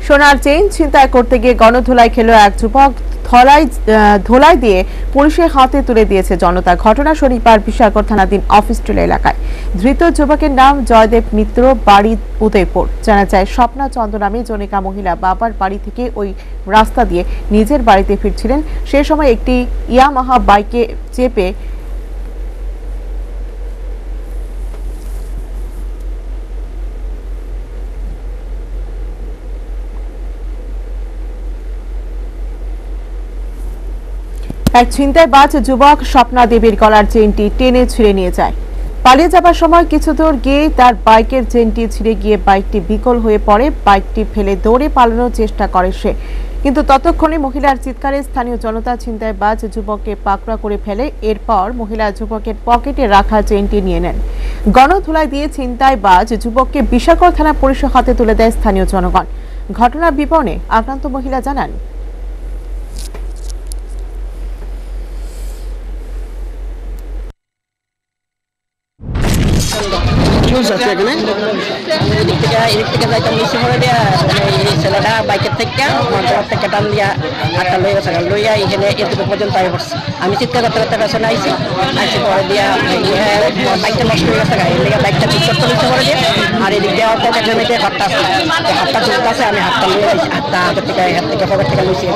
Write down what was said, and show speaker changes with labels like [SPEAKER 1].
[SPEAKER 1] সোনার চেইন ছিনতাই করতে গিয়ে গণধোলাই খেলো এক যুবক। ধোলাই দিয়ে পুলিশের হাতে তুলে দিয়েছে জনতা। ঘটনা শনিবার বিশালগড় থানাধীন অফিসটুলা এলাকায়। ধৃত যুবকের নাম জয়দেব মিত্র, বাড়ি উদয়পুর। জানা যায়, স্বপ্না চন্দ্র নামে জনিকা মহিলা বাবার বাড়ি থেকে ওই রাস্তা দিয়ে নিজের বাড়িতে ফিরছিলেন। সে সময় একটি ইয়ামাহা বাইকে চেপে এক ছিনতাইবাজ যুবক স্বপ্না দেবীর গলার চেইনটি টেনে ছিঁড়ে নিয়ে যায়। পালিয়ে যাবার সময় কিছু দূর গিয়ে তার বাইকের চেইনটি ছিঁড়ে গিয়ে বাইকটি বিকল হয়ে পড়ে। বাইকটি ফেলে দৌড়ে পালানোর চেষ্টা করে সে, কিন্তু ততক্ষণে মহিলার চিৎকারে স্থানীয় জনতা ছিনতাইবাজ যুবককে পাকড়া করে ফেলে। এরপর মহিলা যুবকের পকেটে রাখা চেইনটি নিয়ে নেন। গণধোলাই দিয়ে ছিনতাইবাজ যুবককে বিশালগড় থানা পুলিশের হাতে তুলে দেয় স্থানীয় জনগণ। ঘটনার বিবরণে আক্রান্ত মহিলা জানান,
[SPEAKER 2] ছেলেটা বাইকের থেকে টান দিয়া হাতটা লয়ে গেছে, লইয়া এখানে এতটুকু পর্যন্ত আমি পড়ছি। আমি চিৎকার করতে করতে পেছনে আইসি পরে দিয়া বাইকটা নষ্ট হয়ে গেছে, এদিকে বাইকটা ঠিক করতে হয়েছে পরে দিয়ে। আর এদিক দিয়ে পকেটের মধ্যে হাতটা আছে, হাতটা চলতে আছে, আমি হাতটা লয়ে আইসি, হাতটা হাতের থেকে পকেট থেকে লইছি।